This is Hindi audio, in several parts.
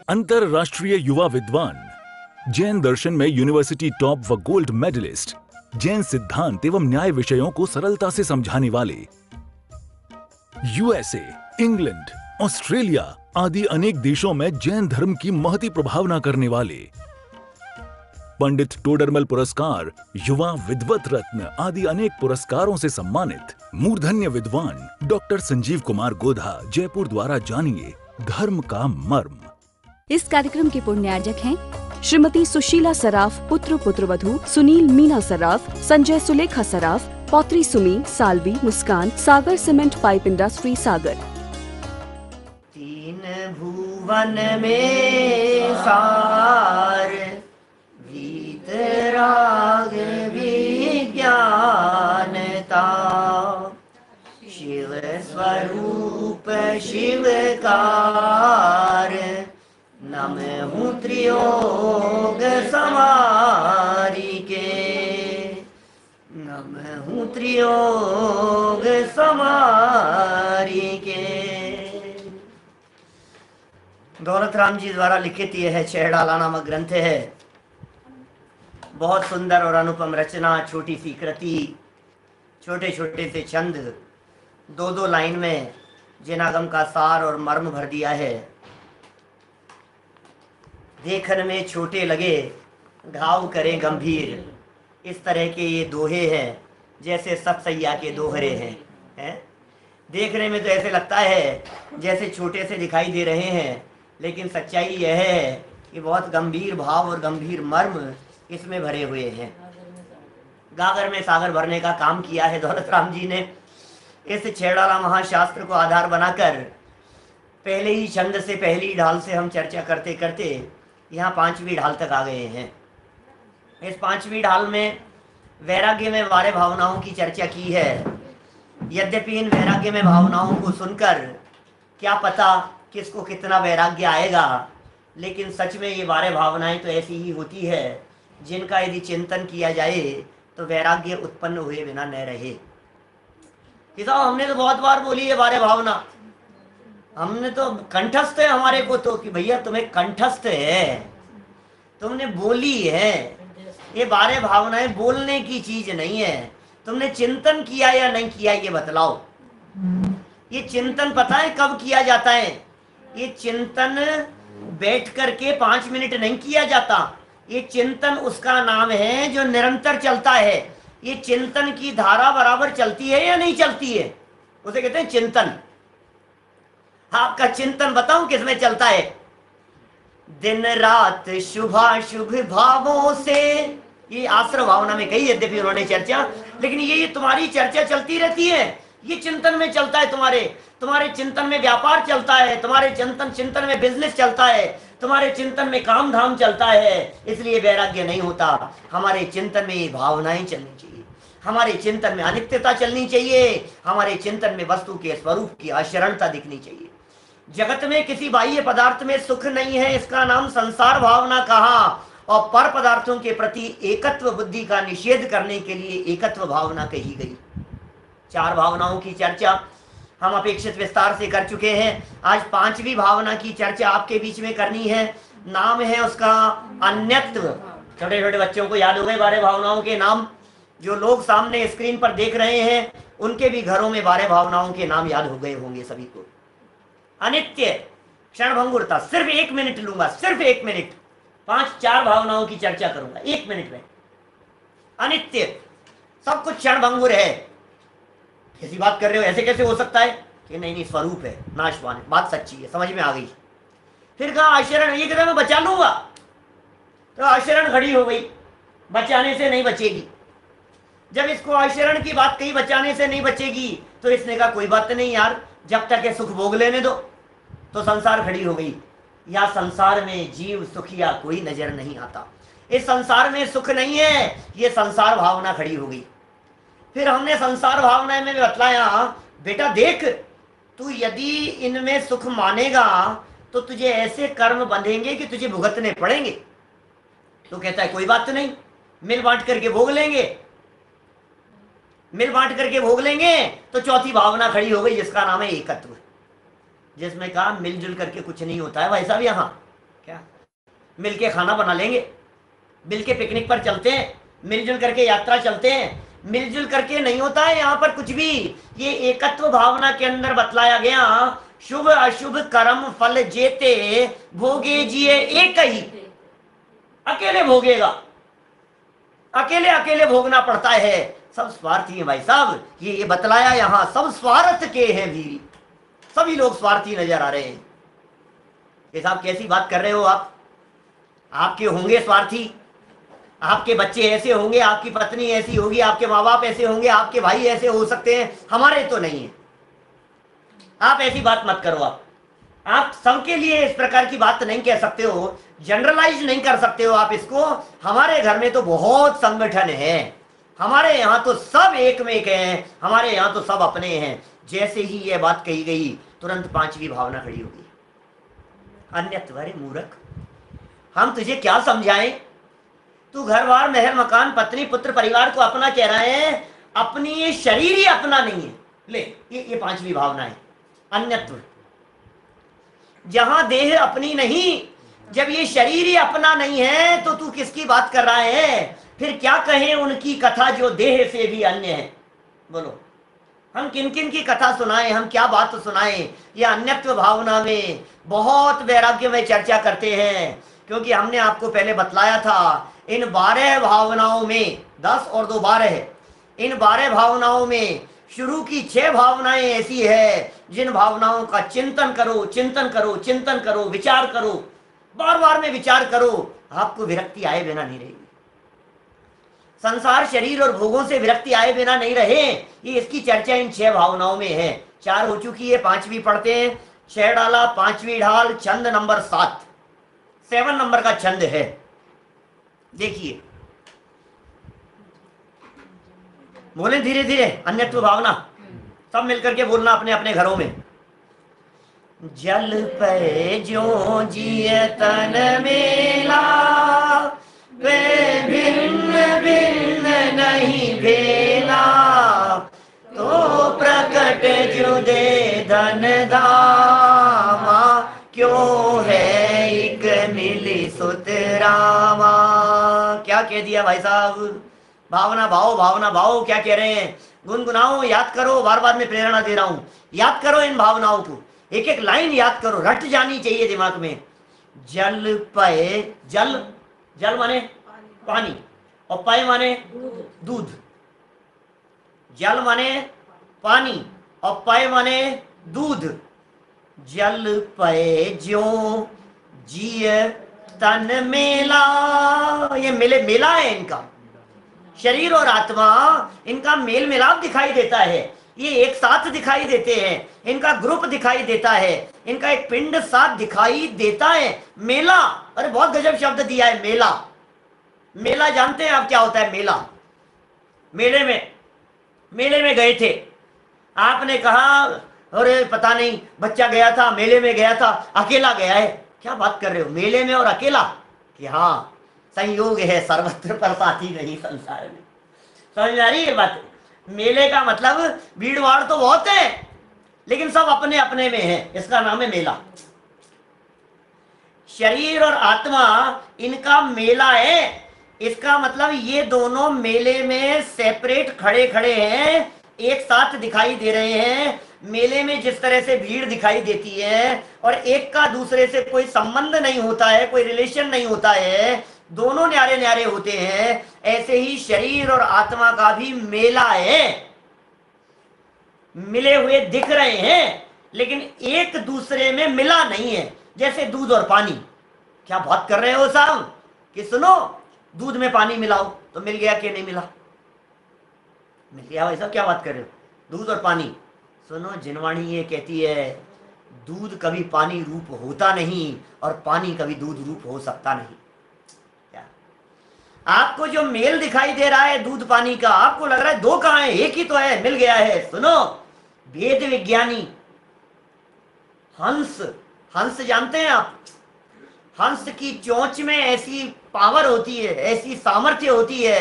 अंतरराष्ट्रीय युवा विद्वान, जैन दर्शन में यूनिवर्सिटी टॉप व गोल्ड मेडलिस्ट, जैन सिद्धांत एवं न्याय विषयों को सरलता से समझाने वाले, यूएसए, इंग्लैंड, ऑस्ट्रेलिया आदि अनेक देशों में जैन धर्म की महती प्रभावना करने वाले, पंडित टोडरमल पुरस्कार, युवा विद्वत रत्न आदि अनेक पुरस्कारों से सम्मानित मूर्धन्य विद्वान डॉक्टर संजीव कुमार गोधा, जयपुर द्वारा जानिए धर्म का मर्म। इस कार्यक्रम के पुण्यार्जक हैं श्रीमती सुशीला सराफ, पुत्र पुत्रवधू सुनील मीना सराफ, संजय सुलेखा सराफ, पौत्री सुमी, सालवी, मुस्कान, सागर सीमेंट पाइप इंडस्ट्री सागर। तीन भुवन में सार वीतराग विज्ञानता, शिव स्वरूप शिवकार, नमः त्रियोग समारिके, नमः त्रियोग समारिके। दौलत राम जी द्वारा लिखित यह है छेड़ाला नामक ग्रंथ है। बहुत सुंदर और अनुपम रचना, छोटी सी कृति, छोटे छोटे से छंद, दो दो लाइन में जिनागम का सार और मर्म भर दिया है। देखन में छोटे लगे घाव करें गंभीर, इस तरह के ये दोहे हैं जैसे सतसैया के दोहरे हैं। देखने में तो ऐसे लगता है जैसे छोटे से दिखाई दे रहे हैं, लेकिन सच्चाई यह है कि बहुत गंभीर भाव और गंभीर मर्म इसमें भरे हुए हैं। गागर में सागर भरने का काम किया है दौलत राम जी ने। इस छेड़ाला महाशास्त्र को आधार बनाकर पहले ही छंद से, पहली ढाल से हम चर्चा करते करते यहाँ पांचवी ढाल तक आ गए हैं। इस पांचवी ढाल में वैराग्य में वारे भावनाओं की चर्चा की है। यद्यपि इन वैराग्य में भावनाओं को सुनकर क्या पता किसको कितना वैराग्य आएगा, लेकिन सच में ये वारे भावनाएं तो ऐसी ही होती है जिनका यदि चिंतन किया जाए तो वैराग्य उत्पन्न हुए बिना न रहे। कि साहब हमने तो बहुत बार बोली है वारे भावना, हमने तो कंठस्थ है हमारे को तो, कि भैया तुम्हें कंठस्थ है, तुमने बोली है। ये बारे भावनाएं बोलने की चीज नहीं है, तुमने चिंतन किया या नहीं किया ये बतलाओ। ये चिंतन पता है कब किया जाता है? ये चिंतन बैठ करके 5 मिनट नहीं किया जाता। ये चिंतन उसका नाम है जो निरंतर चलता है। ये चिंतन की धारा बराबर चलती है या नहीं चलती है, उसे कहते हैं चिंतन। आपका चिंतन बताऊं किसमें चलता है? दिन रात शुभाशुभ भावों से, ये आश्रय भावना में कही यद्यपि उन्होंने चर्चा, लेकिन ये तुम्हारी चर्चा चलती रहती है। ये चिंतन में चलता है, तुम्हारे चिंतन में व्यापार चलता है, तुम्हारे चिंतन में बिजनेस चलता है, तुम्हारे चिंतन में काम धाम चलता है। इसलिए वैराग्य नहीं होता। हमारे चिंतन में ये भावनाएं चलनी चाहिए, हमारे चिंतन में अनित्यता चलनी चाहिए, हमारे चिंतन में वस्तु के स्वरूप की अशरणता दिखनी चाहिए। जगत में किसी बाह्य पदार्थ में सुख नहीं है, इसका नाम संसार भावना कहा, और पर पदार्थों के प्रति एकत्व बुद्धि का निषेध करने के लिए एकत्व भावना कही गई। 4 भावनाओं की चर्चा हम अपेक्षित विस्तार से कर चुके हैं। आज 5वीं भावना की चर्चा आपके बीच में करनी है। नाम है उसका अन्यत्व। छोटे छोटे बच्चों को याद हो गए बारे भावनाओं के नाम। जो लोग सामने स्क्रीन पर देख रहे हैं उनके भी घरों में बारे भावनाओं के नाम याद हो गए होंगे सभी को। अनित्य, क्षणभंगुरता, सिर्फ 1 मिनट लूंगा, सिर्फ 1 मिनट, 5-4 भावनाओं की चर्चा करूंगा 1 मिनट में। अनित्य, सब कुछ क्षणभंगुर है। कैसी बात कर रहे हो, ऐसे कैसे हो सकता है? कि नहीं स्वरूप है, नाशवान है, बात सच्ची है, समझ में आ गई। फिर कहा आचरण, ये कहता मैं बचा लूंगा, तो आचरण खड़ी हो गई, बचाने से नहीं बचेगी। जब इसको आचरण की बात कही, बचाने से नहीं बचेगी, तो इसने कहा कोई बात नहीं यार, जब तक ये सुख भोग लेने दो। तो संसार खड़ी हो गई। या संसार में जीव सुखिया कोई नजर नहीं आता, इस संसार में सुख नहीं है, ये संसार भावना खड़ी हो गई। फिर हमने संसार भावना में बतलाया, बेटा देख, तू यदि इनमें सुख मानेगा तो तुझे ऐसे कर्म बंधेंगे कि तुझे भुगतने पड़ेंगे। तो कहता है कोई बात नहीं, मिल बांट करके भोग लेंगे, मिल बांट करके भोग लेंगे। तो चौथी भावना खड़ी हो गई जिसका नाम है एकत्व, जिसमें कहा मिलजुल करके कुछ नहीं होता है। वैसा भी यहाँ क्या मिलके खाना बना लेंगे, मिलके पिकनिक पर चलते हैं, मिलजुल करके यात्रा चलते हैं, मिलजुल करके नहीं होता है यहाँ पर कुछ भी। ये एकत्व भावना के अंदर बतलाया गया, शुभ अशुभ कर्म फल जेते भोगे जिए एक ही। अकेले भोगेगा, अकेले अकेले भोगना पड़ता है, सब स्वार्थी है भाई साहब। ये बतलाया यहाँ, सब स्वार्थ के हैं वीर, सभी लोग स्वार्थी नजर आ रहे हैं। ये साहब कैसी बात कर रहे हो आप? आपके होंगे स्वार्थी, आपके बच्चे ऐसे होंगे, आपकी पत्नी ऐसी होगी, आपके माँ बाप ऐसे होंगे, आपके भाई ऐसे हो सकते हैं, हमारे तो नहीं है। आप ऐसी बात मत करो। आप सबके लिए इस प्रकार की बात नहीं कह सकते हो, जनरलाइज नहीं कर सकते हो आप इसको। हमारे घर में तो बहुत संगठन है, हमारे यहाँ तो सब एक में एक हैं, हमारे यहाँ तो सब अपने हैं। जैसे ही यह बात कही गई तुरंत पांचवी भावना खड़ी होगी, अन्यत्वरे मूर्ख, हम तुझे क्या समझाएं? तू घर बार महल मकान पत्नी पुत्र परिवार को अपना कह रहा है, अपनी ये शरीर ही अपना नहीं है। ले ये पांचवी भावना है, अन्यत्व। जहां देह अपनी नहीं, जब ये शरीर ही अपना नहीं है तो तू किसकी बात कर रहा है? फिर क्या कहें उनकी कथा जो देह से भी अन्य है? बोलो, हम किन किन की कथा सुनाएं, हम क्या बात सुनाएं? ये अन्यत्व भावना में बहुत वैराग्य में चर्चा करते हैं, क्योंकि हमने आपको पहले बतलाया था इन 12 भावनाओं में, 10 और 2 12 है। इन 12 भावनाओं में शुरू की 6 भावनाएं ऐसी है जिन भावनाओं का चिंतन करो, चिंतन करो, चिंतन करो, विचार करो, बार बार में विचार करो, आपको विरक्ति आए बिना नहीं रहेगी। संसार शरीर और भोगों से विरक्ति आए बिना नहीं रहे, ये इसकी चर्चा इन 6 भावनाओं में है। 4 हो चुकी है, 5वीं पढ़ते हैं। 6 डाला, 5वीं ढाल, छंद नंबर 7, 7 नंबर का छंद है। देखिए, बोले धीरे धीरे, अन्यत्व भावना सब मिलकर के बोलना अपने अपने घरों में। जल पे जो जिय तन मेला, वे भिन्न भिन्न नहीं भेला, तो प्रकट जुदे धन धामा, क्यों है एक मिली सुतरामा। क्या कह दिया भाई साहब? भावना भाव, भावना भाव, क्या कह रहे हैं? गुनगुनाओ, याद करो, बार बार में प्रेरणा दे रहा हूं, याद करो इन भावनाओं को, एक एक लाइन याद करो, रट जानी चाहिए दिमाग में। जल पय, जल, जल माने पानी, और पय माने दूध। जल माने पानी और पय माने दूध। जल पय ज्यों जिय तन मेला, ये मेले मेला है इनका, शरीर और आत्मा इनका मेल मिलाप दिखाई देता है, ये एक साथ दिखाई देते हैं, इनका ग्रुप दिखाई देता है, इनका एक पिंड साथ दिखाई देता है। मेला, अरे बहुत गजब शब्द दिया है, मेला। मेला जानते हैं आप क्या होता है? मेला, मेले में गए थे, आपने कहा अरे पता नहीं बच्चा गया था, मेले में गया था, अकेला गया है। क्या बात कर रहे हो, मेले में और अकेला? कि हाँ, संयोग है सर्वत्र पर साथी नहीं संसार में। समझ आ रही है बात? मेले का मतलब भीड़ भाड़ तो बहुत है, लेकिन सब अपने अपने में है, इसका नाम है मेला। शरीर और आत्मा इनका मेला है, इसका मतलब ये दोनों मेले में सेपरेट खड़े खड़े हैं, एक साथ दिखाई दे रहे हैं। मेले में जिस तरह से भीड़ दिखाई देती है और एक का दूसरे से कोई संबंध नहीं होता है, कोई रिलेशन नहीं होता है, दोनों न्यारे न्यारे होते हैं, ऐसे ही शरीर और आत्मा का भी मेला है। मिले हुए दिख रहे हैं लेकिन एक दूसरे में मिला नहीं है, जैसे दूध और पानी। क्या बात कर रहे हो साहब? कि सुनो, दूध में पानी मिलाओ तो मिल गया कि नहीं मिला? मिल गया भाई साहब, क्या बात कर रहे हो? दूध और पानी। सुनो, जिनवाणी ये कहती है दूध कभी पानी रूप होता नहीं और पानी कभी दूध रूप हो सकता नहीं। क्या आपको जो मेल दिखाई दे रहा है दूध पानी का, आपको लग रहा है दो कहां है, एक ही तो है, मिल गया है। सुनो, वेद विज्ञानी हंस, हंस जानते हैं आप? हंस की चोंच में ऐसी पावर होती है, ऐसी सामर्थ्य होती है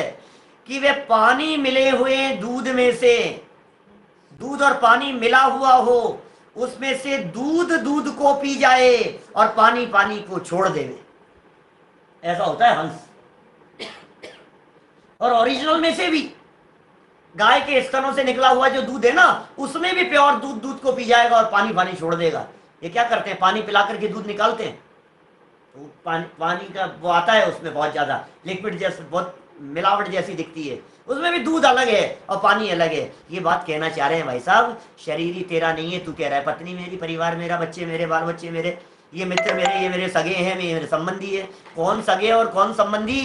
कि वे पानी मिले हुए दूध में से, दूध और पानी मिला हुआ हो उसमें से दूध दूध को पी जाए और पानी पानी को छोड़ देवे। ऐसा होता है हंस। और ओरिजिनल में से भी गाय के स्तनों से निकला हुआ जो दूध है ना, उसमें भी प्योर दूध दूध को पी जाएगा और पानी पानी छोड़ देगा। ये क्या करते हैं, पानी पिला करके दूध निकालते हैं, तो पानी का वो आता है, उसमें बहुत ज्यादा लिक्विड जैसे बहुत मिलावट जैसी दिखती है, उसमें भी दूध अलग है और पानी अलग है। ये बात कहना चाह रहे हैं भाई साहब, शरीर ही तेरा नहीं है। तू कह रहा है पत्नी मेरी, परिवार मेरा, बच्चे मेरे, बाल बच्चे मेरे, ये मित्र मेरे, ये मेरे सगे हैं, मेरे संबंधी है। कौन सगे और कौन संबंधी?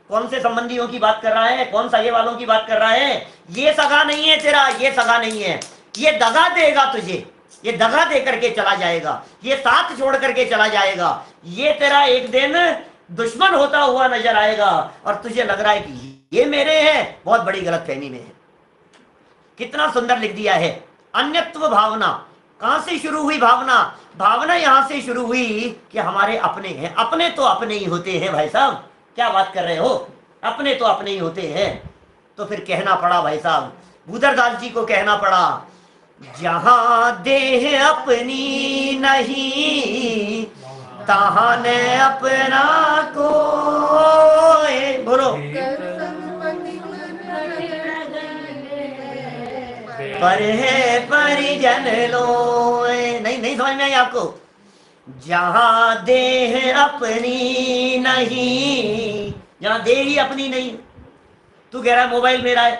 कौन से संबंधियों की बात कर रहा है, कौन सगे वालों की बात कर रहा है? ये सगा नहीं है तेरा, ये सगा नहीं है, ये दगा देगा तुझे, ये दगा दे करके चला जाएगा, ये साथ छोड़ करके चला जाएगा, ये तेरा एक दिन दुश्मन होता हुआ नजर आएगा और तुझे लग रहा है कि ये मेरे हैं। बहुत बड़ी गलतफहमी में है। कितना सुंदर लिख दिया है। अन्यत्व भावना कहां से शुरू हुई? भावना भावना यहां से शुरू हुई कि हमारे अपने हैं। अपने तो अपने ही होते हैं भाई साहब, क्या बात कर रहे हो, अपने तो अपने ही होते हैं। तो फिर कहना पड़ा भाई साहब, भूदरदास जी को कहना पड़ा, जहां देह अपनी नहीं तहां ने अपना को। बोलो, पर है परिजन लो। नहीं नहीं समझ में आई आपको? जहां देह अपनी नहीं, जहां देह ही अपनी नहीं। तू कह रहा है मोबाइल मेरा है,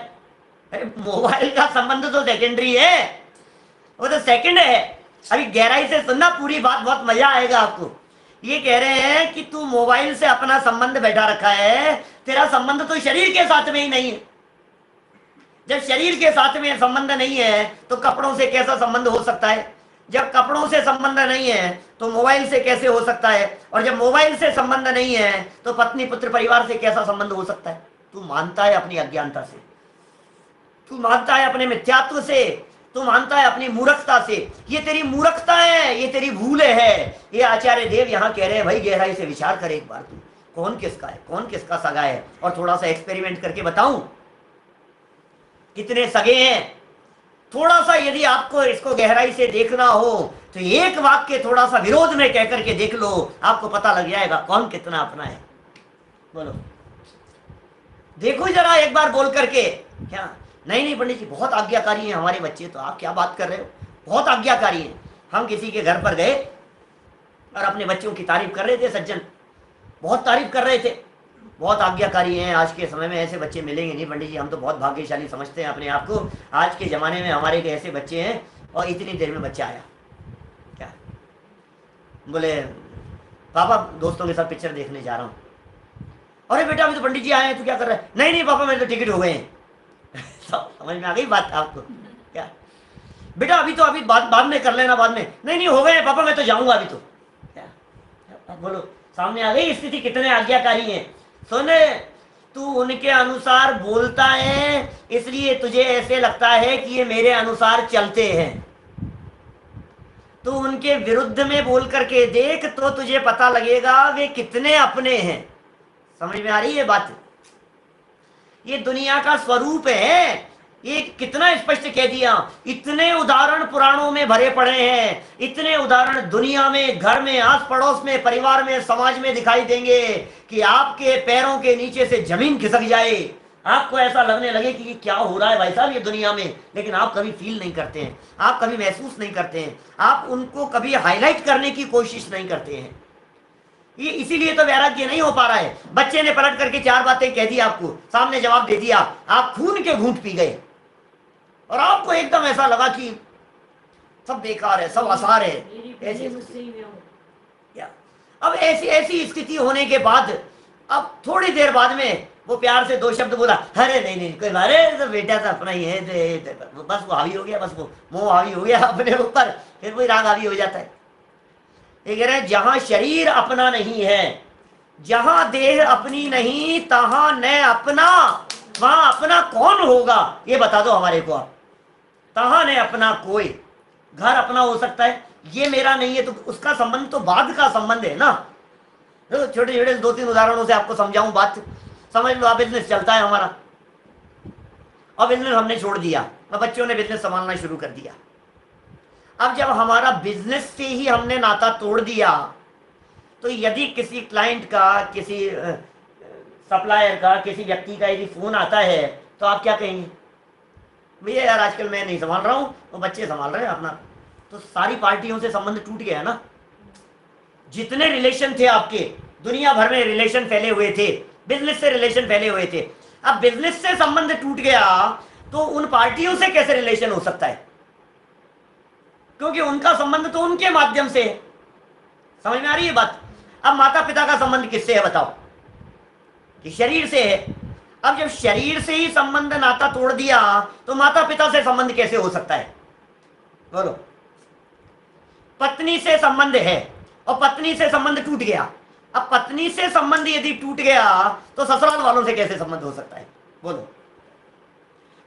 अरे मोबाइल का संबंध तो सेकेंडरी है, वो तो सेकंड है। अभी गहराई से सुनना पूरी बात, बहुत मजा आएगा आपको। ये कह रहे हैं कि तू मोबाइल से अपना संबंध बैठा रखा है, तेरा संबंध तो शरीर के साथ में ही नहीं है। जब शरीर के साथ में संबंध नहीं है तो कपड़ों से कैसा संबंध हो सकता है? जब कपड़ों से संबंध नहीं है तो मोबाइल से कैसे हो सकता है? और जब मोबाइल से संबंध नहीं है तो पत्नी पुत्र परिवार से कैसा संबंध हो सकता है? तू मानता है अपनी अज्ञानता से, तू मानता है अपने मिथ्यात्व से, तू मानता है अपनी मूर्खता से। ये तेरी मूर्खता है, ये तेरी भूल है। ये आचार्य देव यहाँ कह रहे हैं, भाई गहराई से विचार कर एक बार तू, कौन किसका है, कौन किसका सगा है। और थोड़ा सा एक्सपेरिमेंट करके बताऊं कितने सगे हैं। थोड़ा सा यदि आपको इसको गहराई से देखना हो तो एक वाक्य थोड़ा सा विरोध में कह करके देख लो, आपको पता लग जाएगा कौन कितना अपना है। बोलो, देखो जरा एक बार बोल करके। क्या? नहीं नहीं पंडित जी, बहुत आज्ञाकारी हैं हमारे बच्चे। तो आप क्या बात कर रहे हो, बहुत आज्ञाकारी हैं। हम किसी के घर पर गए और अपने बच्चों की तारीफ कर रहे थे, सज्जन बहुत तारीफ कर रहे थे, बहुत आज्ञाकारी हैं। आज के समय में ऐसे बच्चे मिलेंगे नहीं पंडित जी, हम तो बहुत भाग्यशाली समझते हैं अपने आप को। आज के ज़माने में हमारे के ऐसे बच्चे हैं और इतनी देर में बच्चा आया। क्या बोले, पापा दोस्तों के साथ पिक्चर देखने जा रहा हूँ। अरे बेटा अभी तो पंडित जी आए हैं, तू क्या कर रहा है? नहीं नहीं पापा मेरे तो टिकट हो गए हैं। समझ में आ गई बात आपको? क्या बेटा अभी तो अभी बाद में कर लेना, बाद में। नहीं नहीं हो गए पापा, मैं तो जाऊंगा अभी तो। क्या बोलो, सामने आ गई स्थिति, कितने आज्ञाकारी हैं। सुन, तू उनके अनुसार बोलता है इसलिए तुझे ऐसे लगता है कि ये मेरे अनुसार चलते हैं। तू उनके विरुद्ध में बोल करके देख तो तुझे पता लगेगा वे कितने अपने हैं। समझ में आ रही है बात? ये दुनिया का स्वरूप है। ये कितना स्पष्ट कह दिया। इतने उदाहरण पुराणों में भरे पड़े हैं, इतने उदाहरण दुनिया में, घर में, आस पड़ोस में, परिवार में, समाज में दिखाई देंगे कि आपके पैरों के नीचे से जमीन खिसक जाए। आपको ऐसा लगने लगे कि क्या हो रहा है भाई साहब ये दुनिया में, लेकिन आप कभी फील नहीं करते हैं, आप कभी महसूस नहीं करते हैं, आप उनको कभी हाईलाइट करने की कोशिश नहीं करते हैं। ये इसीलिए तो वैराग्य नहीं हो पा रहा है। बच्चे ने पलट करके चार बातें कह दी, आपको सामने जवाब दे दिया, आप खून के घूंट पी गए और आपको एकदम ऐसा लगा कि सब बेकार है, सब आसार है। ऐसे क्या? अब ऐसी स्थिति होने के बाद अब थोड़ी देर बाद में वो प्यार से दो शब्द बोला, अरे नहीं नहीं कोई, अरे तो बेटा तो अपना ही है, बस वो हावी हो गया, बस वो मोह हावी हो गया अपने ऊपर, फिर वही राग हावी हो जाता है। ये कह रहे हैं जहां शरीर अपना नहीं है, जहां देह अपनी नहीं, तहां न अपना, वहां अपना कौन होगा ये बता दो हमारे को आप। तहां न अपना कोई। घर अपना हो सकता है, ये मेरा नहीं है, तो उसका संबंध तो बाद का संबंध है ना। तो छोटे छोटे दो तीन उदाहरणों से आपको समझाऊं बात, समझ लो। आप बिजनेस चलता है हमारा, और बिजनेस हमने छोड़ दिया, अब बच्चों ने बिजनेस संभालना शुरू कर दिया। अब जब हमारा बिजनेस से ही हमने नाता तोड़ दिया, तो यदि किसी क्लाइंट का, किसी सप्लायर का, किसी व्यक्ति का यदि फोन आता है तो आप क्या कहेंगे? भैया यार आजकल मैं नहीं संभाल रहा हूं, वो बच्चे संभाल रहे हैं अपना। तो सारी पार्टियों से संबंध टूट गया ना। जितने रिलेशन थे आपके, दुनिया भर में रिलेशन फैले हुए थे, बिजनेस से रिलेशन फैले हुए थे, अब बिजनेस से संबंध टूट गया तो उन पार्टियों से कैसे रिलेशन हो सकता है? क्योंकि उनका संबंध तो उनके माध्यम से है। समझ में आ रही है बात? अब माता पिता का संबंध किससे है बताओ? कि शरीर से है। अब जब शरीर से ही संबंध नाता तोड़ दिया तो माता पिता से संबंध कैसे हो सकता है? बोलो। पत्नी से संबंध है और पत्नी से संबंध टूट गया। अब पत्नी से संबंध यदि टूट गया तो ससुराल वालों से कैसे संबंध हो सकता है? बोलो।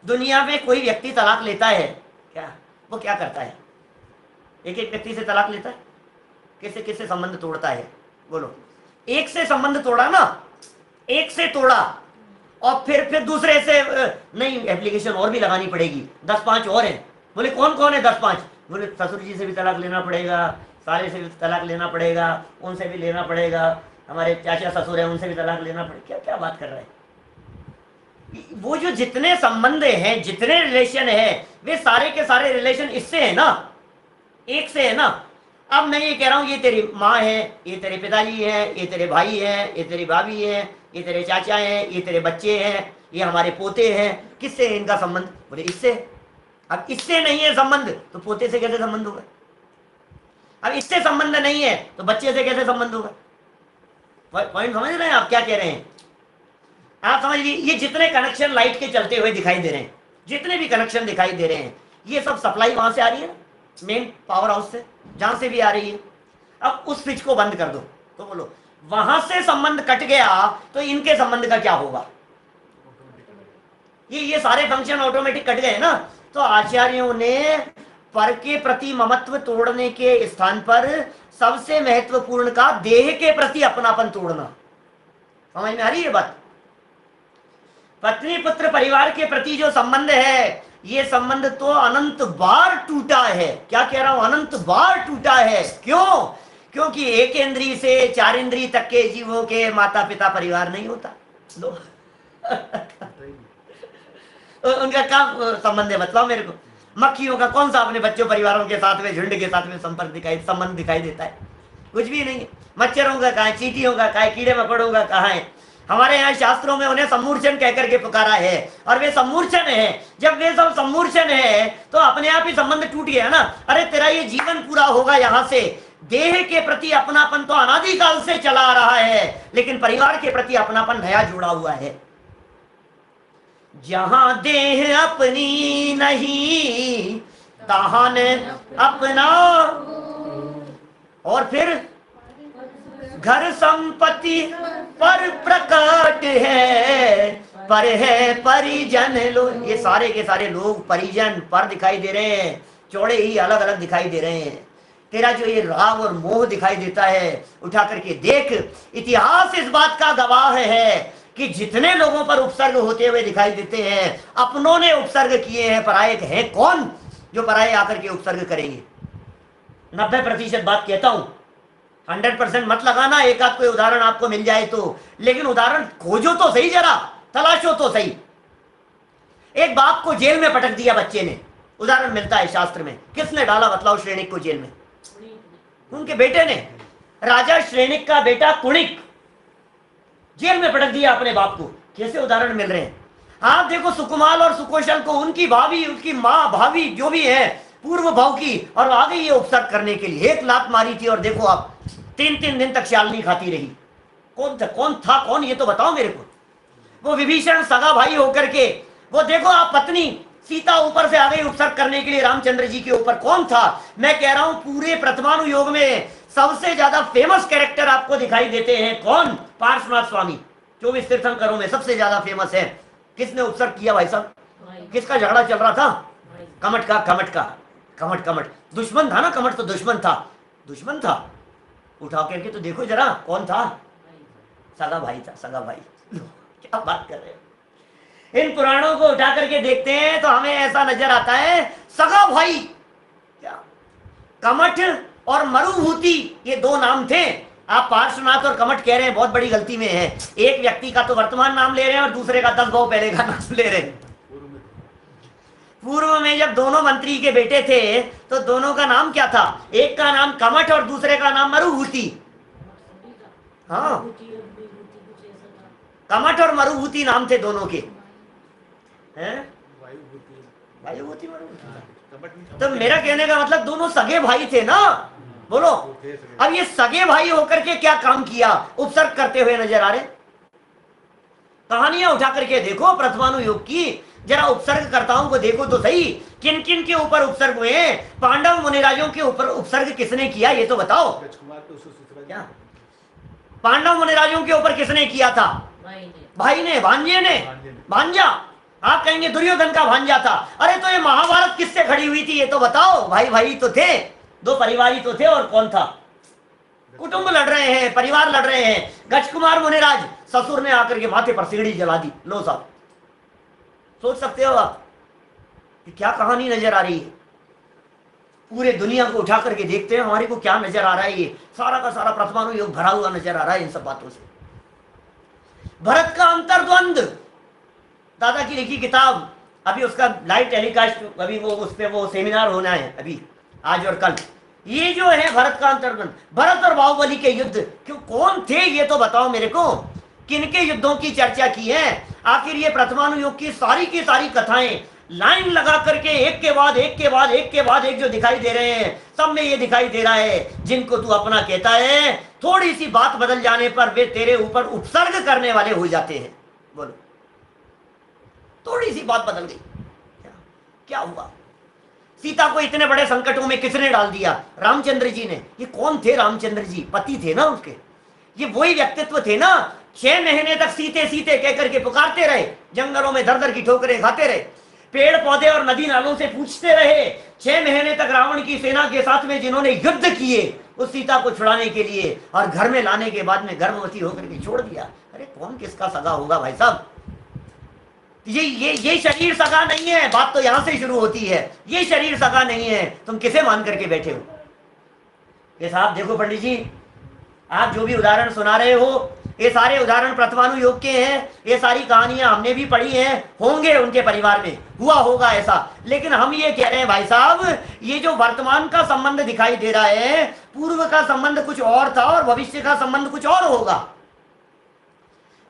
दुनिया में कोई व्यक्ति तलाक लेता है क्या? वो क्या करता है? एक एक व्यक्ति से तलाक लेता है, किससे किससे संबंध तोड़ता है? बोलो। एक से संबंध तोड़ा ना, एक से तोड़ा और फिर दूसरे से नहीं, एप्लीकेशन और भी लगानी पड़ेगी, 10-5 और हैं। बोले कौन कौन है 10-5? बोले ससुर जी से भी तलाक लेना पड़ेगा, साले से भी तलाक लेना पड़ेगा, उनसे भी लेना पड़ेगा, हमारे चाचा ससुर हैं उनसे भी तलाक लेना पड़ेगा। क्या क्या बात कर रहा है? वो जो जितने संबंध हैं, जितने रिलेशन है, वे सारे के सारे रिलेशन इससे है ना, एक से है ना। अब मैं ये कह रहा हूं ये तेरी माँ है, ये तेरे पिताजी हैं, ये तेरे भाई हैं, ये तेरी भाभी है, ये तेरे चाचा हैं, ये तेरे बच्चे हैं, ये हमारे पोते हैं। किससे है इनका संबंध? बोले इससे। अब इससे नहीं है संबंध तो पोते से कैसे संबंध होगा? अब इससे संबंध नहीं है तो बच्चे से कैसे संबंध होगा? पॉइंट समझ रहे हैं आप क्या कह रहे हैं? आप समझ लीजिए, ये जितने कनेक्शन लाइट के चलते हुए दिखाई दे रहे हैं, जितने भी कनेक्शन दिखाई दे रहे हैं, ये सब सप्लाई वहां से आ रही है ना, मेन पावर हाउस से, जहां से भी आ रही है। अब उस स्विच को बंद कर दो तो बोलो वहां से संबंध कट गया तो इनके संबंध का क्या होगा? ये सारे फंक्शन ऑटोमेटिक कट गए ना। तो आचार्यों ने पर के प्रति ममत्व तोड़ने के स्थान पर सबसे महत्वपूर्ण का देह के प्रति अपनापन तोड़ना। समझ में आ रही है बात? पत्नी पुत्र परिवार के प्रति जो संबंध है, ये संबंध तो अनंत बार टूटा है। क्या कह रहा हूं? अनंत बार टूटा है। क्यों? क्योंकि एक इंद्रिय से 4 इंद्रिय तक के जीवों के माता पिता परिवार नहीं होता। दो उनका क्या संबंध है बताओ मेरे को? मक्खियों का कौन सा अपने बच्चों परिवारों के साथ में, झुंड के साथ में संबंध दिखाई देता है? कुछ भी नहीं है। मच्छरों का कहाँ है, चींटियों का कहाँ है, कीड़े मकोड़ों का कहाँ है? हमारे यहाँ शास्त्रों में उन्हें सम्मूर्छन कहकर के पुकारा है, और वे सम्मूर्छन है। जब वे सब सम्मूर्छन है तो अपने आप ही संबंध टूट गया ना। अरे तेरा ये जीवन पूरा होगा यहाँ से। देह के प्रति अपनापन तो अनादिकाल से चला आ रहा है, लेकिन परिवार के प्रति अपनापन नया जुड़ा हुआ है। जहां देह अपनी नहीं तहां अपना, और फिर घर संपत्ति पर प्रकट है, पर है परिजन लोग। ये सारे के सारे लोग परिजन पर दिखाई दे रहे हैं, चौड़े ही अलग अलग दिखाई दे रहे हैं। तेरा जो ये राग और मोह दिखाई देता है, उठा करके देख। इतिहास इस बात का गवाह है कि जितने लोगों पर उपसर्ग होते हुए दिखाई देते हैं, अपनों ने उपसर्ग किए हैं। पराये हैं कौन जो पराये आकर के उपसर्ग करेंगे? 90% बात कहता हूं, 100% मत लगाना। एक आध कोई उदाहरण आपको मिल जाए तो, लेकिन उदाहरण खोजो तो सही, जरा तलाशो तो सही। एक बाप को जेल में पटक दिया बच्चे ने, उदाहरण मिलता है शास्त्र में। किसने डाला बताओ श्रेणिक को जेल में? उनके बेटे ने। राजा श्रेणिक का बेटा कुणिक जेल में पटक दिया अपने बाप को। कैसे उदाहरण मिल रहे हैं? आप देखो सुकुमाल और सुकोशल को उनकी भाभी, उनकी माँ, भाभी जो भी है, पूर्व भाव की, और आ गई ये उपसर्ग करने के लिए। 1 लात मारी थी और देखो आप 3 दिन तक शालनी खाती रही। कौन था कौन? ये तो बताओ मेरे को। वो विभीषण सगा भाई होकर के, वो देखो आप पत्नी सीता ऊपर से आ गई उपसर्ग करने के लिए रामचंद्र जी के ऊपर। कौन था? मैं कह रहा हूं पूरे प्रथमानुयोग में सबसे ज्यादा फेमस कैरेक्टर आपको दिखाई देते हैं। कौन? पार्श्वनाथ स्वामी। 24 तीर्थंकरों में सबसे ज्यादा फेमस है। किसने उपसर्ग किया भाई साहब? किसका झगड़ा चल रहा था? कमट का। कमट दुश्मन था ना। कमट तो दुश्मन था। उठा करके तो देखो जरा, कौन था? सगा भाई था, सगा भाई। क्या बात कर रहे हो? इन पुराणों को उठा करके देखते हैं तो हमें ऐसा नजर आता है, सगा भाई। क्या कमठ और मरुभूति, ये दो नाम थे। आप पार्श्वनाथ और कमठ कह रहे हैं, बहुत बड़ी गलती में है। एक व्यक्ति का तो वर्तमान नाम ले रहे हैं और दूसरे का 10 भाव पहले का नाम ले रहे हैं। पूर्व में जब दोनों मंत्री के बेटे थे तो दोनों का नाम क्या था? एक का नाम कमठ और दूसरे का नाम मरुभूति। हाँ, कमठ और मरुभूति नाम थे दोनों के, हैं? वायुभूति मरुभूति। तो मेरा कहने का मतलब दोनों सगे भाई थे ना, बोलो। अब ये सगे भाई होकर के क्या काम किया? उपसर्ग करते हुए नजर आ रहे। कहानियां उठा करके देखो प्रथमानुयोग की, जरा उपसर्गकर्ताओं को देखो तो सही, किन किन के ऊपर उपसर्ग हुए हैं? पांडव मुनिराजों के ऊपर उपसर्ग किसने किया, ये तो बताओ। क्या पांडव मुनिराजों के ऊपर किसने किया था? भाई ने, भांजे ने, भांजा। आप कहेंगे दुर्योधन का भांजा था। अरे तो ये महाभारत किससे खड़ी हुई थी, ये तो बताओ। भाई भाई तो थे, दो परिवार ही तो थे, और कौन था? कुटुंब लड़ रहे हैं, परिवार लड़ रहे हैं। गजकुमार मुनिराज, ससुर ने आकर के माथे पर सीढ़ी जला दी। लो साहब, सोच सकते हो आप कि क्या कहानी नजर आ रही है? पूरे दुनिया को उठा करके देखते हैं, हमारे को क्या नजर आ रहा है? ये सारा का सारा प्रथमानुयोग भरा हुआ नजर आ रहा है इन सब बातों से। भरत का अंतर्द्वंद, दादा की लिखी किताब, अभी उसका लाइव टेलीकास्ट, अभी वो उस पे वो सेमिनार होना है अभी आज और कल। ये जो है भरत का अंतर्द्वंद, भरत और बाहुबली के युद्ध, क्यों, कौन थे ये तो बताओ मेरे को। किनके युद्धों की चर्चा की है? आखिर ये प्रथमानुयोग की सारी कथाएं लाइन लगा करके एक के बाद एक के बाद एक के बाद एक जो दिखाई दे रहे हैं, सब में ये दिखाई दे रहा है, जिनको तू अपना कहता है थोड़ी सी बात बदल जाने पर वे तेरे ऊपर उपसर्ग करने वाले हो जाते हैं। बोलो, थोड़ी सी बात बदल गई, क्या हुआ? सीता को इतने बड़े संकटों में किसने डाल दिया? रामचंद्र जी ने। ये कौन थे रामचंद्र जी? पति थे ना उसके, ये वही व्यक्तित्व थे ना। 6 महीने तक सीते सीते कह करके पुकारते रहे, जंगलों में दर दर की ठोकरें खाते रहे, पेड़ पौधे और नदी नालों से पूछते रहे। 6 महीने तक रावण की सेना के साथ में जिन्होंने युद्ध किए उस सीता को छुड़ाने के लिए, और घर में लाने के बाद में गर्भवती होकर के छोड़ दिया। अरे कौन किसका सगा होगा भाई साहब? ये शरीर सगा नहीं है, बात तो यहां से शुरू होती है। ये शरीर सगा नहीं है, तुम किसे मान करके बैठे हो? ये साहब देखो पंडित जी, आप जो भी उदाहरण सुना रहे हो, ये सारे उदाहरण प्रथमानुयोग के हैं। ये सारी कहानियां हमने भी पढ़ी हैं, होंगे उनके परिवार में, हुआ होगा ऐसा। लेकिन हम ये कह रहे हैं भाई साहब, ये जो वर्तमान का संबंध दिखाई दे रहा है, पूर्व का संबंध कुछ और था और भविष्य का संबंध कुछ और होगा।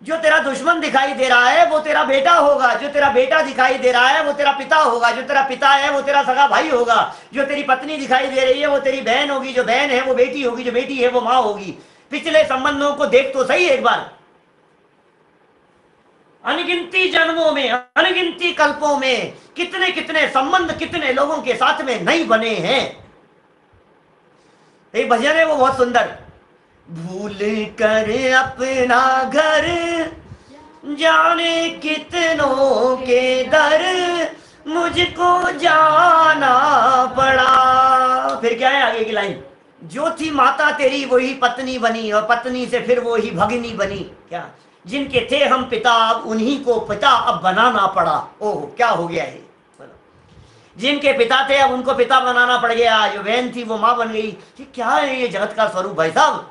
जो तेरा दुश्मन दिखाई दे रहा है वो तेरा बेटा होगा, जो तेरा बेटा दिखाई दे रहा है वो तेरा पिता होगा, जो तेरा पिता है वो तेरा सगा भाई होगा, जो तेरी पत्नी दिखाई दे रही है वो तेरी बहन होगी, जो बहन है वो बेटी होगी, जो बेटी है वो माँ होगी। पिछले संबंधों को देख तो सही एक बार। अनगिनती जन्मों में, अनगिनती कल्पों में कितने कितने संबंध कितने लोगों के साथ में नहीं बने हैं। एक भजन है वो बहुत सुंदर, भूल कर अपना घर जाने कितनों के दर मुझको जाना पड़ा। फिर क्या है आगे की लाइन? जो थी माता तेरी वही पत्नी बनी, और पत्नी से फिर वो ही भगिनी बनी। क्या, जिनके थे हम पिता अब उन्हीं को पिता अब बनाना पड़ा। ओह क्या हो गया है? जिनके पिता थे अब उनको पिता बनाना पड़ गया, जो बहन थी वो माँ बन गई। क्या है ये जगत का स्वरूप भाई साहब?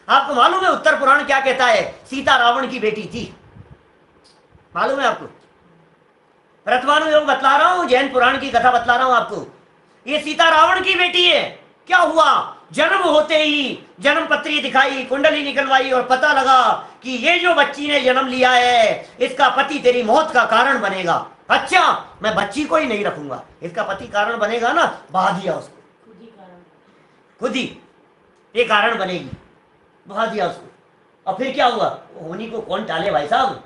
आपको मालूम है उत्तर पुराण क्या कहता है? सीता रावण की बेटी थी, मालूम है आपको? प्रथमानुयोग बतला रहा हूं, जैन पुराण की कथा बतला रहा हूं आपको। ये सीता रावण की बेटी है। क्या हुआ? जन्म होते ही जन्म पत्री दिखाई, कुंडली निकलवाई और पता लगा कि ये जो बच्ची ने जन्म लिया है इसका पति तेरी मौत का कारण बनेगा। अच्छा, मैं बच्ची को ही नहीं रखूंगा, इसका पति कारण बनेगा ना, बहा दिया उसको, खुद ही ये कारण बनेगी, बहा दिया उसको। और फिर क्या हुआ? होनी को कौन टाले भाई साहब?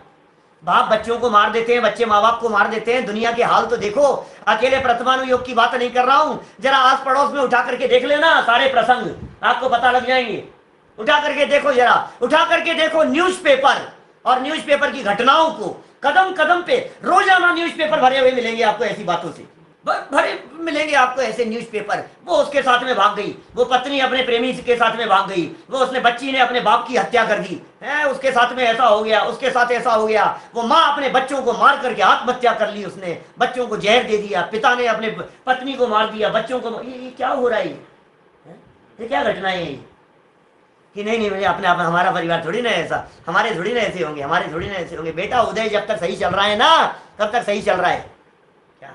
बाप बच्चों को मार देते हैं, बच्चे माँ बाप को मार देते हैं। दुनिया के हाल तो देखो। अकेले प्रथमानुयोग की बात नहीं कर रहा हूं, जरा आस पड़ोस में उठा करके देख लेना, सारे प्रसंग आपको पता लग जाएंगे। उठा करके देखो, जरा उठा करके देखो न्यूज़पेपर और न्यूज़पेपर की घटनाओं को। कदम कदम पे रोजाना न्यूज़पेपर भरे हुए मिलेंगे आपको ऐसी बातों से। भरे मिलेंगे आपको ऐसे न्यूज़पेपर। वो उसके साथ में भाग गई, वो पत्नी अपने प्रेमी के साथ में भाग गई, वो उसने बच्ची ने अपने बाप की हत्या कर दी है, उसके साथ में ऐसा हो गया, उसके साथ ऐसा हो गया। वो माँ अपने बच्चों को मार करके आत्महत्या कर ली, उसने बच्चों को जहर दे दिया, पिता ने अपने पत्नी को मार दिया, बच्चों को। ये क्या हो रहा है? ये क्या घटनाएं है? कि नहीं मुझे अपने आप हमारा परिवार थोड़ी ना ऐसा, हमारे थोड़ी ना ऐसे होंगे, हमारे थोड़ी ना ऐसे होंगे। बेटा उदय जब तक सही चल रहा है ना, तब तक सही चल रहा है। क्या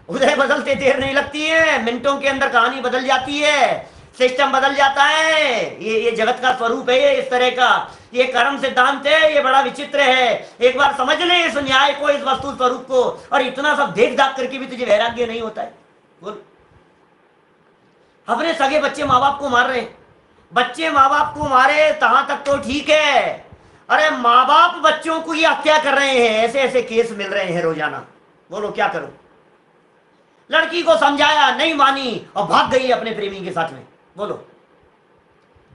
उदय बदलते देर नहीं लगती है, मिनटों के अंदर कहानी बदल जाती है, सिस्टम बदल जाता है। ये जगत का स्वरूप है, ये इस तरह का ये कर्म सिद्धांत है, ये बड़ा विचित्र है। एक बार समझ ले इस न्याय को, इस वस्तु स्वरूप को। और इतना सब देख दाख करके भी तुझे वैराग्य नहीं होता है? बोल। अपने सगे बच्चे माँ बाप को मार रहे हैं, बच्चे माँ बाप को मारे तहां तक तो ठीक है, अरे माँ बाप बच्चों को ये हत्या कर रहे हैं। ऐसे ऐसे केस मिल रहे हैं रोजाना। बोलो क्या करो? लड़की को समझाया, नहीं मानी और भाग गई अपने प्रेमी के साथ में। बोलो,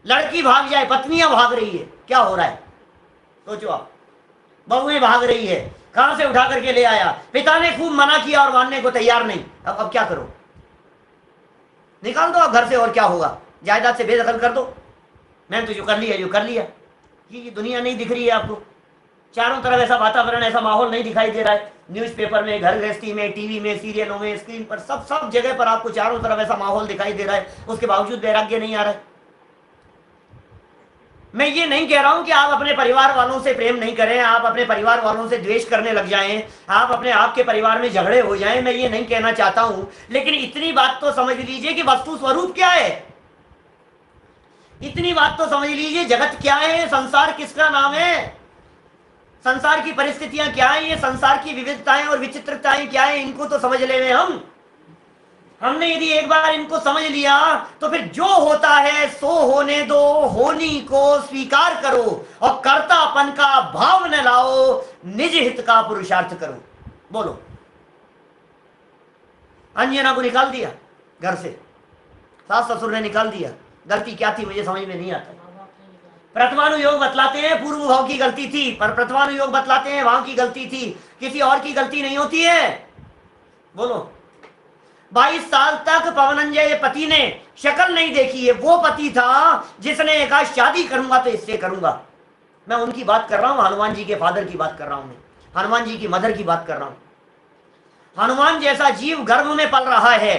लड़की भाग जाए, पत्नियां भाग रही है, क्या हो रहा है? सोचो आप, बहुएं भाग रही है, कहां से उठा करके ले आया, पिता ने खूब मना किया और मानने को तैयार नहीं। अब क्या करो? निकाल दो आप घर से, और क्या होगा? जायदाद से बेदखल कर दो। मैंने तो जो कर लिया जो कर लिया। ये दुनिया नहीं दिख रही है आपको? चारों तरफ ऐसा वातावरण, ऐसा माहौल नहीं दिखाई दे रहा है? न्यूज़पेपर में, घर गृहस्थी में, टीवी में, सीरियलों में, स्क्रीन पर, सब जगह पर आपको चारों तरफ ऐसा माहौल दिखाई दे रहा है, उसके बावजूद वैराग्य नहीं आ रहा है। मैं ये नहीं कह रहा हूं कि आप अपने परिवार वालों से प्रेम नहीं करें, आप अपने परिवार वालों से द्वेष करने लग जाएं, आप अपने आपके परिवार में झगड़े हो जाएं, मैं ये नहीं कहना चाहता हूं। लेकिन इतनी बात तो समझ लीजिए कि वस्तु स्वरूप क्या है। इतनी बात तो समझ लीजिए, जगत क्या है, संसार किसका नाम है, संसार की परिस्थितियां क्या है, ये संसार की विविधताएं और विचित्रताएं क्या है, इनको तो समझ ले हम। हमने यदि एक बार इनको समझ लिया तो फिर जो होता है सो होने दो, होनी को स्वीकार करो और कर्तापन का भाव न लाओ, निज हित का पुरुषार्थ करो। बोलो। अंजना को निकाल दिया घर से, सास ससुर ने निकाल दिया, गलती क्या थी मुझे समझ में नहीं आता। प्रथमानुयोग बतलाते हैं पूर्व भाव की गलती थी, पर प्रथमानुयोग बतलाते हैं वहां की गलती थी, किसी और की गलती नहीं होती है। बोलो। 22 साल तक पवनंजय पति ने शक्ल नहीं देखी है, वो पति था जिसने कहा शादी करूंगा तो इससे करूंगा। मैं उनकी बात कर रहा हूं, हनुमान जी के फादर की बात कर रहा हूं, मैं हनुमान जी की मदर की बात कर रहा हूं। हनुमान जैसा जीव गर्भ में पल रहा है,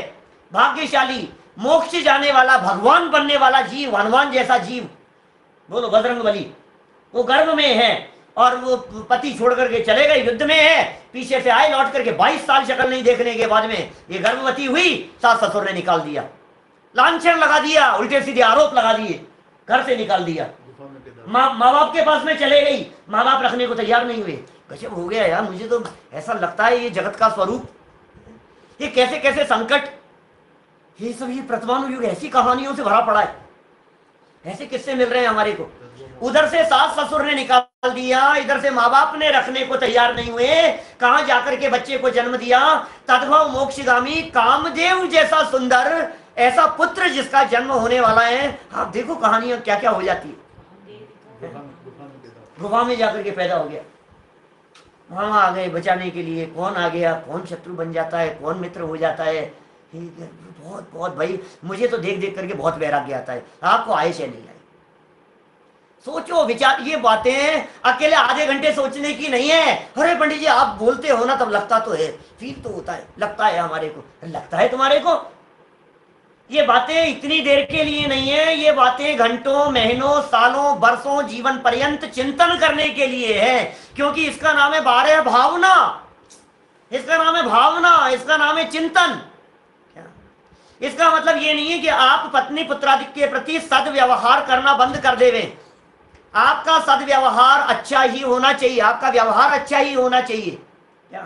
भाग्यशाली, मोक्ष जाने वाला, भगवान बनने वाला जीव, हनुमान जैसा जीव। बोलो बजरंगबली, वो गर्भ में है और वो पति छोड़ करके चले गए, युद्ध में है, पीछे से आए लौट करके 22 साल शक्ल नहीं देखने के बाद में ये गर्भवती हुई, सास ससुर ने निकाल दिया, लांछन लगा दिया, उल्टे सीधे आरोप लगा दिए, घर से निकाल दिया। माँ बाप के पास में चले गई, माँ बाप रखने को तैयार नहीं हुए। गजब हो गया यार, मुझे तो ऐसा लगता है ये जगत का स्वरूप, ये कैसे कैसे संकट, ये सब ये प्रथमानुयुग ऐसी कहानियों से भरा पड़ा है, ऐसे किस्से मिल रहे हैं हमारे को। उधर से सास ससुर ने निकाल दिया, इधर से माँ बाप ने रखने को तैयार नहीं हुए, कहां जाकर के बच्चे को जन्म दिया। तद्भव मोक्षगामी कामदेव जैसा सुंदर, ऐसा पुत्र जिसका जन्म होने वाला है। आप देखो कहानियां क्या क्या हो जाती है। गुफा में जाकर के पैदा हो गया, वहां आ गए बचाने के लिए, कौन आ गया, कौन शत्रु बन जाता है, कौन मित्र हो जाता है। बहुत बहुत भाई, मुझे तो देख देख करके बहुत वैराग्य आता है। आपको आए चाहे नहीं आए, सोचो विचार, ये बातें अकेले आधे घंटे सोचने की नहीं है। अरे पंडित जी आप बोलते हो ना तब लगता तो है, फील तो होता है, लगता है हमारे को, लगता है तुम्हारे को। ये बातें इतनी देर के लिए नहीं है, ये बातें घंटों, महीनों, सालों, वर्षों, जीवन पर्यंत चिंतन करने के लिए है। क्योंकि इसका नाम है 12 भावना, इसका नाम है भावना, इसका नाम है चिंतन। इसका मतलब ये नहीं है कि आप पत्नी पुत्रादि के प्रति सदव्यवहार करना बंद कर देवें। आपका सदव्यवहार अच्छा ही होना चाहिए, आपका व्यवहार अच्छा ही होना चाहिए, क्या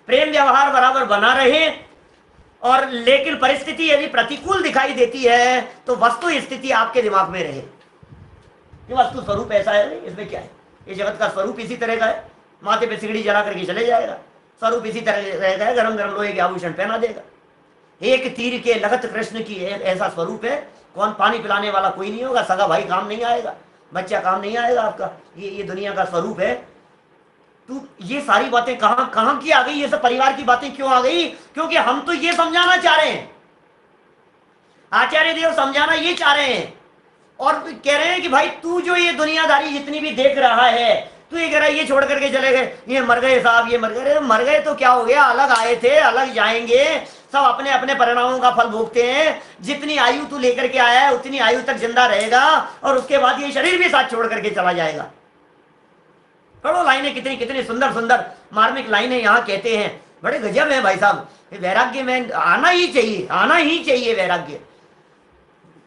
प्रेम व्यवहार बराबर बना रहे। और लेकिन परिस्थिति यदि प्रतिकूल दिखाई देती है तो वस्तु स्थिति आपके दिमाग में रहे, ये वस्तु स्वरूप ऐसा है, इसमें क्या है, ये जगत का स्वरूप इसी तरह का है। माथे पे सिगड़ी जला करके चले जाएगा, स्वरूप इसी तरह रहेगा, गरम गरम लोहे के आभूषण पहना देगा। एक तीर के लगत कृष्ण की ऐसा स्वरूप है। कौन पानी पिलाने वाला कोई नहीं होगा, सगा भाई काम नहीं आएगा, बच्चा काम नहीं आएगा आपका। ये दुनिया का स्वरूप है। तू ये सारी बातें कहां कहां की आ गई, ये सब परिवार की बातें क्यों आ गई? क्योंकि हम तो ये समझाना चाह रहे हैं, आचार्य देव समझाना ये चाह रहे हैं, और कह रहे हैं कि भाई तू जो ये दुनियादारी जितनी भी देख रहा है, तू ये कह रहा है ये छोड़ करके चले गए, ये मर गए साहब, ये मर गए। मर गए तो क्या हो गया, अलग आए थे अलग जाएंगे, सब अपने अपने परिणामों का फल भोगते हैं। जितनी आयु तू लेकर के आया है उतनी आयु तक जिंदा रहेगा, और उसके बाद ये शरीर भी साथ छोड़ करके चला जाएगा। पढ़ो लाइनें, कितनी कितनी सुंदर सुंदर मार्मिक लाइनें यहाँ कहते हैं, बड़े गजब है भाई साहब। वैराग्य में आना ही चाहिए, आना ही चाहिए वैराग्य।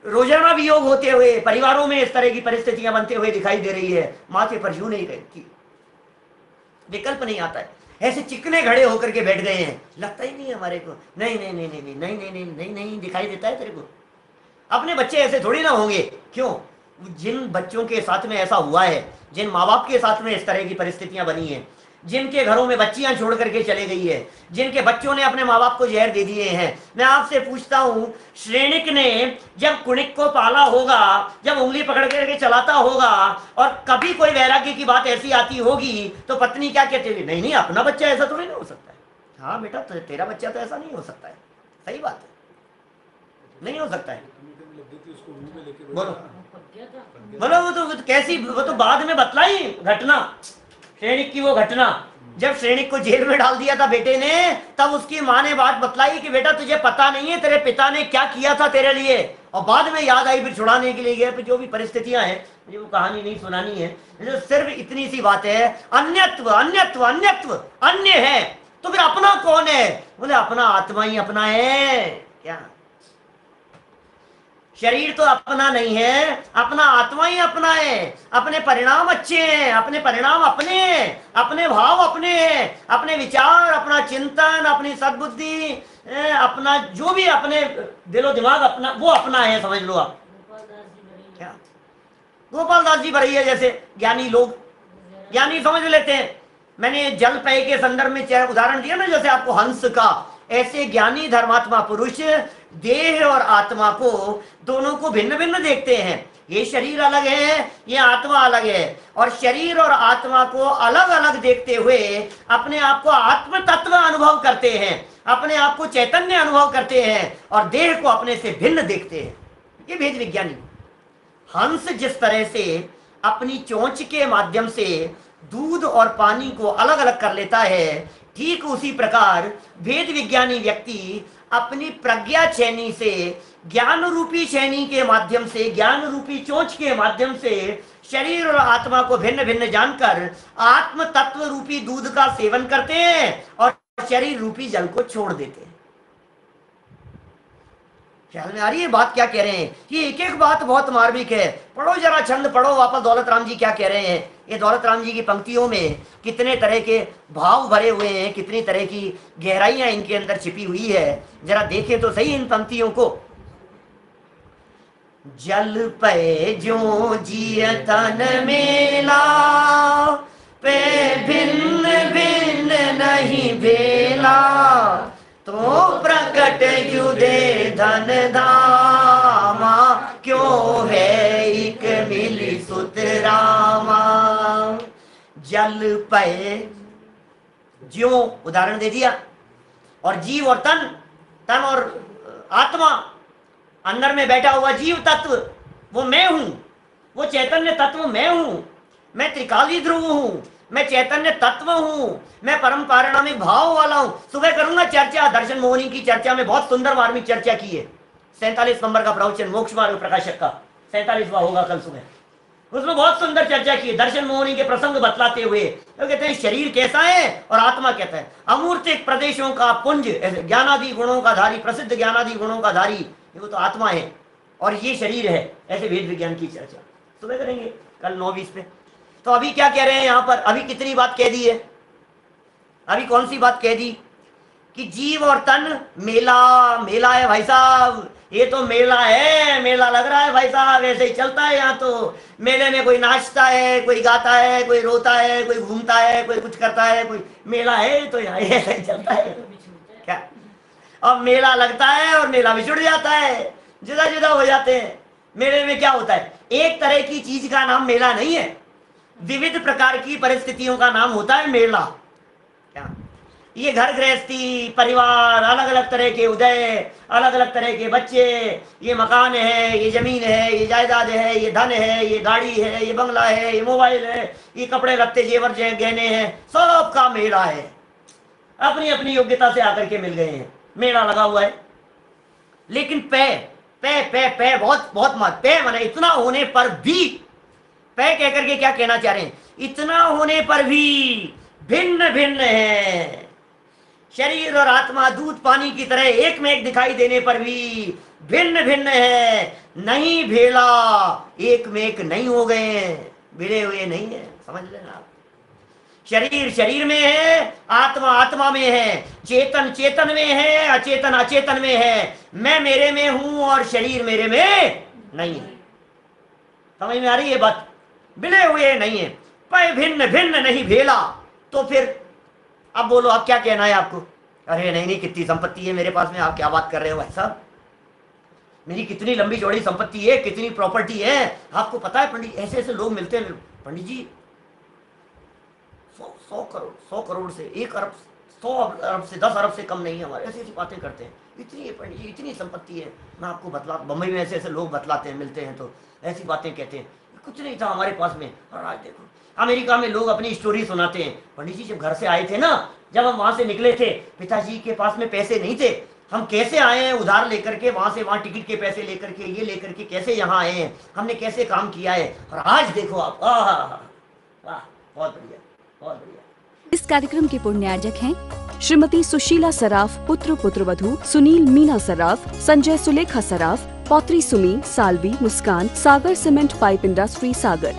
रोजाना वियोग होते हुए परिवारों में इस तरह की परिस्थितियां बनते हुए दिखाई दे रही है, माथे पर यूं नहीं रहती, विकल्प नहीं आता है। ऐसे चिकने खड़े होकर के बैठ गए हैं, लगता ही नहीं है हमारे को, नहीं नहीं नहीं नहीं नहीं नहीं नहीं नहीं नहीं नहीं दिखाई देता है तेरे को। अपने बच्चे ऐसे थोड़ी ना होंगे, क्यों? जिन बच्चों के साथ में ऐसा हुआ है, जिन माँ बाप के साथ में इस तरह की परिस्थितियां बनी हैं, जिनके घरों में बच्चियां छोड़ करके चले गई है, जिनके बच्चों ने अपने माँ बाप को जहर दे दिए हैं, मैं आपसे पूछता हूं, श्रेणिक ने जब कुणिक को पाला होगा, जब उंगली पकड़ करके चलाता होगा, और कभी कोई वैराग्य की बात ऐसी आती होगी तो पत्नी क्या कहती होगी? नहीं नहीं, अपना बच्चा ऐसा थोड़ी नहीं हो सकता है। हाँ बेटा, तो तेरा बच्चा तो ऐसा नहीं हो सकता है, सही बात है, नहीं हो सकता है। बोलो बोलो, वो तो कैसी, वो तो बाद में बतलाई घटना, श्रेणिक की वो घटना। जब श्रेणिक को जेल में डाल दिया था बेटे ने, तब उसकी माँ ने बात बतलाई कि बेटा तुझे पता नहीं है तेरे पिता ने क्या किया था तेरे लिए, और बाद में याद आई, फिर छुड़ाने के लिए गए। फिर जो भी परिस्थितियां हैं, मुझे वो कहानी नहीं सुनानी है, जो सिर्फ इतनी सी बात है, अन्यत्व अन्यत्व अन्यत्व, अन्य है तो फिर अपना कौन है? बोले अपना आत्मा ही अपना है। क्या शरीर तो अपना नहीं है, अपना आत्मा ही अपना है। अपने परिणाम अच्छे हैं, अपने परिणाम अपने हैं, अपने भाव अपने हैं, अपने विचार, अपना चिंतन, अपनी सद्बुद्धि, अपना जो भी अपने दिलो दिमाग अपना, वो अपना है, समझ लो आप। क्या गोपाल दास जी भरैया जैसे ज्ञानी लोग, ज्ञानी समझ लेते हैं। मैंने जल पेय के संदर्भ में उदाहरण दिया ना, जैसे आपको हंस का, ऐसे ज्ञानी धर्मात्मा पुरुष देह और आत्मा को, दोनों को भिन्न भिन्न देखते हैं। ये शरीर अलग है, ये आत्मा अलग है, और शरीर और आत्मा को अलग अलग देखते हुए अपने आप को आत्म तत्व अनुभव करते हैं, अपने आप को चैतन्य अनुभव करते हैं, और देह को अपने से भिन्न देखते हैं। ये भेद विज्ञानी। हंस जिस तरह से अपनी चोंच के माध्यम से दूध और पानी को अलग अलग कर लेता है, ठीक उसी प्रकार भेद विज्ञानी व्यक्ति अपनी प्रज्ञा चैनी से, ज्ञान रूपी चैनी के माध्यम से, ज्ञान रूपी चोंच के माध्यम से शरीर और आत्मा को भिन्न भिन्न जानकर आत्म तत्व रूपी दूध का सेवन करते हैं और शरीर रूपी जल को छोड़ देते हैं। ख्याल में आ रही है बात क्या कह रहे हैं? ये एक एक बात बहुत मार्मिक है। पढ़ो जरा छंद पढ़ो वापस, दौलत राम जी क्या कह रहे हैं। ये दौलत राम जी की पंक्तियों में कितने तरह के भाव भरे हुए हैं, कितनी तरह की गहराइयां इनके अंदर छिपी हुई है, जरा देखें तो सही इन पंक्तियों को। जल पे जो जिय तन मेला, पे भिन्न भिन्न नहीं बेला, तो प्रकट युदे धन धामा, क्यों है एक मिली सुत रामा। जल पे ज्यो उदाहरण दे दिया, और जीव और तन, तन और आत्मा, अंदर में बैठा हुआ जीव तत्व वो मैं हूं, वो चैतन्य तत्व मैं हूं, मैं त्रिकाली ध्रुव हूं, मैं चैतन्य तत्व हूं, मैं परम पारिणामिक भाव वाला हूं। सुबह करूंगा चर्चा, दर्शन मोहिनी की चर्चा में बहुत सुंदर मार्मिक चर्चा की है। 47 नंबर का प्रवचन मोक्ष मार्ग प्रकाशक का 47वां होगा कल सुबह, उसमें बहुत सुंदर चर्चा की है, दर्शन मोहिनी के प्रसंग बतलाते हुए। तो कहते हैं शरीर कैसा है और आत्मा कहता है अमूर्तिक प्रदेशों का पुंज, ज्ञानादि गुणों का धारी, प्रसिद्ध ज्ञानादि गुणों का धारी, वो तो आत्मा है और ये शरीर है। ऐसे वेद विज्ञान की चर्चा सुबह करेंगे कल 9:20 पे। तो अभी क्या कह रहे हैं यहाँ पर? अभी कितनी बात कह दी है? अभी कौन सी बात कह दी? कि जीव और तन मेला, मेला है भाई साहब, ये तो मेला है, मेला लग रहा है भाई साहब, ऐसे ही चलता है यहाँ तो। मेले में कोई नाचता है, कोई गाता है, कोई रोता है, कोई घूमता है, कोई कुछ करता है, कोई मेला है तो यहाँ ऐसा ही चलता है क्या? अब मेला लगता है और मेला बिछुड़ जाता है, जुदा जुदा हो जाते हैं। मेले में क्या होता है? एक तरह की चीज का नाम मेला नहीं है। विविध प्रकार की परिस्थितियों का नाम होता है मेला। क्या ये घर गृहस्थी, परिवार, अलग अलग तरह के उदय, अलग अलग तरह के बच्चे, ये मकान है, ये जमीन है, ये जायदाद है, ये धन है, ये गाड़ी है, ये बंगला है, ये मोबाइल है, ये कपड़े लत्ते जेवर गहने हैं, सब का मेला है। अपनी अपनी योग्यता से आकर के मिल गए हैं, मेला लगा हुआ है। लेकिन पे बहुत बहुत मत पे माने इतना होने पर भी, पे कह करके क्या कहना चाह रहे हैं, इतना होने पर भी भिन्न भिन्न है। शरीर और आत्मा दूध पानी की तरह एक में एक दिखाई देने पर भी भिन्न भिन्न है, नहीं भेला, एक में एक नहीं हो गए, भिड़े हुए नहीं है। समझ लेना आप, शरीर शरीर में है, आत्मा आत्मा में है, चेतन चेतन में है, अचेतन अचेतन में है। मैं मेरे में हूं और शरीर मेरे में नहीं है। समझ में आ रही है बात? भिड़े हुए नहीं है, पर भिन्न भिन्न नहीं भेला। तो फिर अब बोलो, अब क्या कहना है आपको? अरे नहीं, कितनी संपत्ति है मेरे पास में, आप क्या बात कर रहे हो भाई साहब? मेरी कितनी लंबी चौड़ी संपत्ति है, कितनी प्रॉपर्टी है। आपको पता है पंडित, ऐसे ऐसे लोग मिलते हैं पंडित जी, 100 करोड़ से 1 अरब, 100 अरब से 10 अरब से कम नहीं है हमारे। ऐसी ऐसी बातें करते हैं, इतनी है पंडित जी, इतनी संपत्ति है। मैं आपको बतला, बम्बई में ऐसे ऐसे लोग बतलाते हैं, मिलते हैं तो ऐसी बातें कहते हैं, कुछ नहीं था हमारे पास में। और आज देखो अमेरिका में लोग अपनी स्टोरी सुनाते हैं। पंडित जी जब घर से आए थे ना, जब हम वहां से निकले थे, पिताजी के पास में पैसे नहीं थे, हम कैसे आए हैं उधार लेकर के, वहां से वहां टिकट के पैसे लेकर के, ये लेकर के कैसे यहाँ आए हैं, हमने कैसे काम किया है। और आज देखो आप, वाह, बहुत बढ़िया, बहुत बढ़िया। इस कार्यक्रम के पुण्यार्जक हैं श्रीमती सुशीला सराफ, पुत्र पुत्रवधू सुनील मीना सराफ, संजय सुलेखा सराफ, पौत्री सुमी, सालवी, मुस्कान, सागर सीमेंट पाइप इंडस्ट्री सागर।